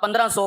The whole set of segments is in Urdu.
1500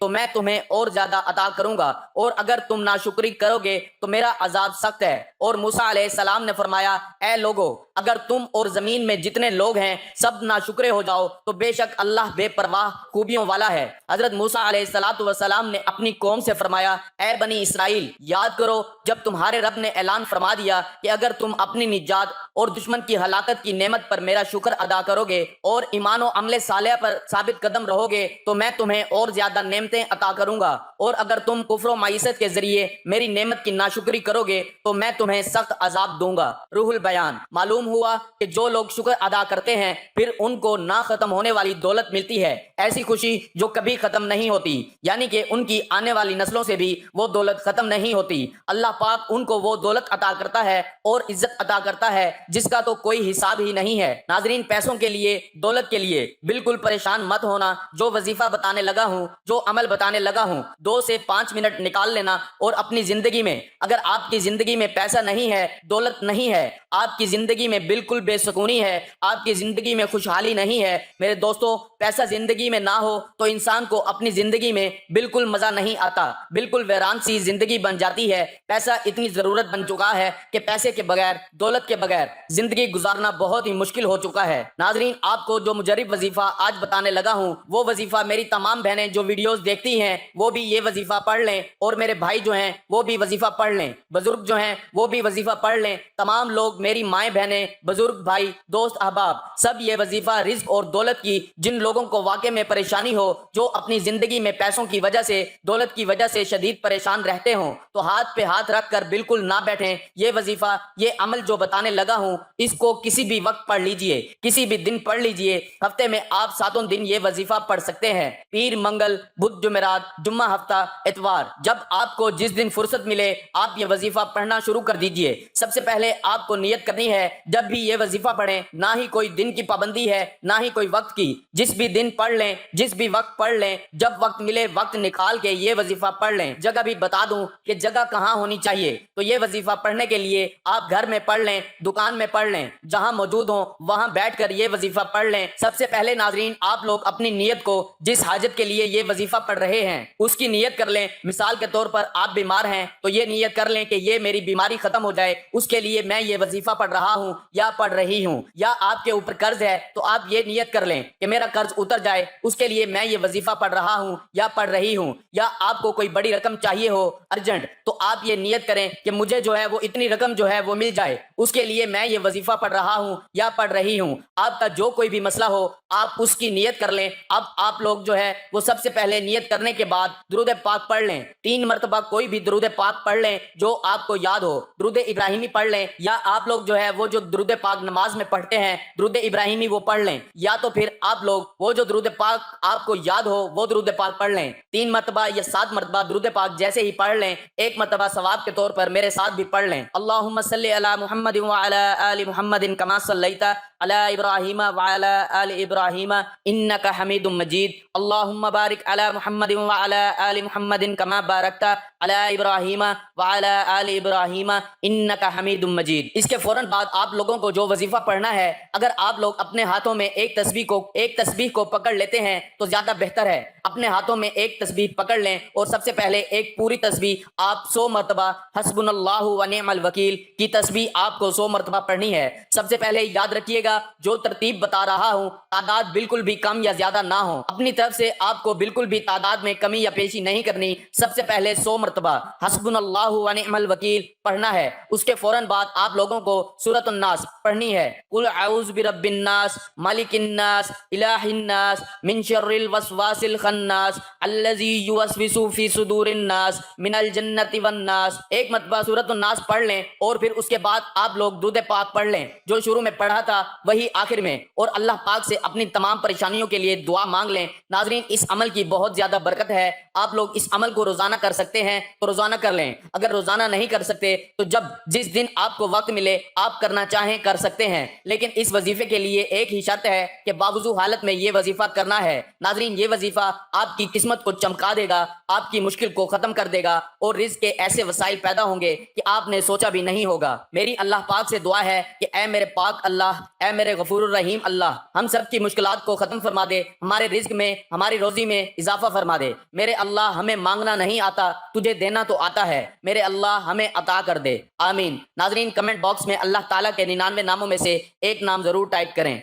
تو میں تمہیں اور زیادہ عطا کروں گا، اور اگر تم ناشکری کرو گے تو میرا عذاب سخت ہے۔ اور موسیٰ علیہ السلام نے فرمایا، اے لوگو، اگر تم اور زمین میں جتنے لوگ ہیں سب ناشکرے ہو جاؤ تو بے شک اللہ بے پرواہ خوبیوں والا ہے۔ حضرت موسیٰ علیہ السلام نے اپنی قوم سے فرمایا، اے بنی اسرائیل، یاد کرو جب تمہارے رب نے اعلان فرما دیا کہ اگر تم اپنی نجات اور دشمن کی ہلاکت کی نعمت پر میرا شکر ادا کرو گے اور ایمان و عمل صالح پر ثابت قدم رہو گے تو میں تمہیں اور زیادہ نعمتیں عطا کروں گا، اور اگر تم کفر و معیشت کے ذریعے میری نعمت کی ناشکری کرو گے تو میں تمہیں سخت عذاب دوں گا۔ روح البیان۔ معلوم ہوا کہ جو لوگ شکر ادا کرتے ہیں پھر ان کو نہ ختم ہونے والی دولت ملتی ہے، ایسی خوشی جو کبھی ختم نہیں ہوتی، یعنی کہ ان کی آنے والی نسلوں سے بھی وہ دولت ختم نہیں ہوتی۔ اللہ پاک ان کو وہ دولت عطا کرتا ہے اور عزت عطا کرتا ہے جس کا تو کوئی حساب ہی نہیں ہے۔ ناظرین، پیسوں کے لیے، دولت کے لیے بالکل پریشان مت ہونا۔ جو وظیفہ بتانے لگا ہوں، جو عمل بتانے لگا ہوں، 2 سے 5 منٹ نکال لینا اور اپنی زندگی میں، اگر آپ کی زندگی میں پیسہ نہیں ہے، دولت نہیں ہے، آپ کی زندگی میں بالکل بے سکونی ہے، آپ کی زندگی میں خوشحالی نہیں ہے، میرے دوستو، پیسہ زندگی میں نہ ہو تو انسان کو اپنی زندگی میں بالکل مزہ نہیں آتا، بالکل ویران سی زندگی بن جاتی ہے۔ پیسہ اتنی ضرورت بن چکا ہے کہ پیسے کے بغیر، دولت کے بغیر زندگی گزارنا بہت ہی مشکل ہو چکا ہے۔ ناظرین، آپ کو جو مجرب وظیفہ آج بتانے لگا ہوں، وہ وظیفہ میری تمام بہنیں جو ویڈیوز دیکھتی ہیں وہ بھی یہ وظیفہ پڑھ لیں، اور میرے بھائی جو ہیں وہ بھی وظیفہ پڑھ لیں، بزرگ جو ہیں وہ بھی وظیفہ پڑھ لیں، تمام لوگ، میری مائیں بہنیں، بزرگ بھائی، دوست احباب، سب یہ وظیفہ رزق اور دولت کی، جن لوگوں کو واقع میں پریشانی ہو، جو اپنی زندگی میں پیسوں کی وجہ سے، دولت کی وجہ سے شدید پریشان رہتے ہوں، تو ہاتھ پہ ہاتھ رکھ کر بالکل نہ بیٹھیں۔ یہ وظیفہ، یہ عمل جو بتانے لگا ہوں، اس کو کسی بھی وقت پڑھ لیجئے، کسی بھی دن پڑھ لیجئے۔ ہفتے میں آپ 7 دن یہ وظیفہ پڑھ سکتے ہیں، پیر، منگل، بدھ، جمعرات، جمعہ، ہفتہ، اتوار، جب آپ کو جس دن فرصت ملے آپ یہ وظیفہ پڑھنا شروع کر دیجئے۔ سب سے پہلے آپ کو نیت کرنی ہے، جب بھی یہ وظیفہ پڑھیں، نہ ہی کوئی دن کی پابندی ہے، نہ ہی کوئی وقت کی، جس بھی دن پڑھ لیں، جس بھی وقت پڑھ لیں، جب وقت ملے وقت نکال کے یہ وظیفہ پڑھ لیں۔ جگہ بھی بتا دوں کہ جگہ کہاں ہونی چاہیے، تو یہ وظیفہ پڑھنے کے لیے آپ گھر میں پڑھ لیں، دکان میں پڑھ لیں، جہاں موجود ہوں وہاں بیٹھ کر یہ وظیفہ پڑھ لیں۔ سب سے پہلے ناظرین، آپ لوگ اپنی نیت کو، جس حاجت کے لیے یہ وظیفہ پڑھ رہے ہیں اس کی نیت کر لیں۔ مثال کے طور پر آپ بیمار ہیں تو یہ نیت کر لیں کہ یہ میری بیماری ختم ہو جائے، اس کے لیے میں یہ وظیفہ پڑھ رہا ہوں یا پڑھ رہی ہوں۔ یا آپ کے اوپر قرض ہے تو آپ یہ نیت کر لیں کہ میرا قرض اتر جائے، اس کے لیے میں یہ وظیفہ پڑھ رہا ہوں یا پڑھ رہی ہوں۔ یا آپ کو کوئی بڑی رقم چاہیے ہو ارجنٹ، تو آپ یہ نیت کریں کہ مجھے جو ہے وہ اتنی رقم جو ہے وہ مل جائے، اس کے لیے میں یہ وظیفہ پڑھ رہا ہوں یا پڑھ رہی ہوں۔ آپ کا جو کوئی بھی مسئلہ ہو آپ اس کی نیت کر لیں۔ اب آپ لوگ جو ہے وہ سب سے پہلے نیت کرنے کے بعد درود پاک پڑھ لیں، 3 مرتبہ کوئی بھی درود پاک پڑھ لیں جو آپ کو یاد ہو۔ درود ابراہیمی پڑھ لیں، یا آپ لوگ جو ہے وہ جو درود پاک نماز میں پڑھتے ہیں درود ابراہیمی وہ پڑھ لیں، یا تو پھر آپ لوگ وہ جو درود پاک آپ کو یاد ہو وہ درود پاک پڑھ لیں۔ 3 مرتبہ یا 7 مرتبہ درود پاک جیسے ہی پڑھ لیں، 1 مرتبہ ثواب کے طور پر میرے ساتھ بھی پڑھ لیں۔ اللہم صلی علی محمد وعلی آل محمد کما صلیت علی ابراہیم وعلی آل ابراہیم انک حمید مجید۔ اللہم بارک علی محمد وعلی آل محمد کما بارکت علی ابراہیم وعلی آل ابراہیم انک حمید مجید۔ اس کے فوراً بعد آپ لوگوں کو جو وظیفہ پڑھنا ہے، اگر آپ لوگ اپنے ہاتھوں میں ایک تسبیح کو پکڑ لیتے ہیں تو زیادہ بہتر ہے۔ اپنے ہاتھوں میں ایک تسبیح پکڑ لیں اور سب سے پہلے ایک پوری تسبیح آپ 100 مرتبہ حسبنا اللہ ونعم الوکیل کی تسبیح آپ کو 100 مرتبہ پڑھنی ہے۔ سب سے پہلے یاد رکھیے گا، جو ترتیب بتا رہا ہوں تعداد بالکل بھی کم یا زیادہ نہ ہو، اپنی طرف سے آپ کو بالکل بھی تعداد میں کمی یا پیشی نہیں کرنی۔ سب سے پہلے 100 مرتبہ حسبنا اللہ ونعم الوکیل پڑھنا ہے۔ اس کے فوراً بعد آپ لوگوں کو سورۃ الناس پڑھنی ہے۔ قل اعوذ برب الناس مالک الناس الہ الناس من شر الوسواس الخناس الذی یوسوس فی صدور الناس من الجنۃ والناس۔ 1 مرتبہ سورۃ الناس پڑھ لیں اور پھر اس کے بعد آپ لوگ درود پاک پڑھ لیں، جو شروع میں پڑھا تھا وہی آخر میں، اور اللہ پاک سے اپنی تمام پریشانیوں کے لیے دعا مانگ لیں۔ ناظرین، اس عمل کی بہت زیادہ برکت ہے، آپ لوگ اس عمل کو روزانہ کر سکتے ہیں۔ ہیں تو روزانہ کر لیں، اگر روزانہ نہیں کر سکتے تو جس دن آپ کو وقت ملے آپ کرنا چاہیں کر سکتے ہیں، لیکن اس وظیفے کے لیے ایک ہی شرط ہے کہ باوضو حالت میں یہ وظیفہ کرنا ہے۔ ناظرین، یہ وظیفہ آپ کی قسمت کو چمکا دے گا، آپ کی مشکل کو ختم کر دے گا اور رزق کے ایسے وسائل پیدا ہوں گے کہ آپ نے سوچا بھی نہیں ہوگا۔ میری اللہ پاک سے دعا ہے کہ اے میرے پاک اللہ، اے میرے غفور الرحیم اللہ، ہم سب کی مشکلات کو ختم فرما دے، ہمارے رزق میں، ہماری روزی میں اضافہ فرما دے۔ میرے اللہ، ہمیں مانگنا نہیں آتا، تجھے دینا تو آتا ہے، میرے اللہ ہمیں عطا کر دے، آمین۔ ناظرین، کمنٹ باکس میں اللہ تعالیٰ کے 99 ناموں میں سے ایک نام ضرور ٹائپ کریں۔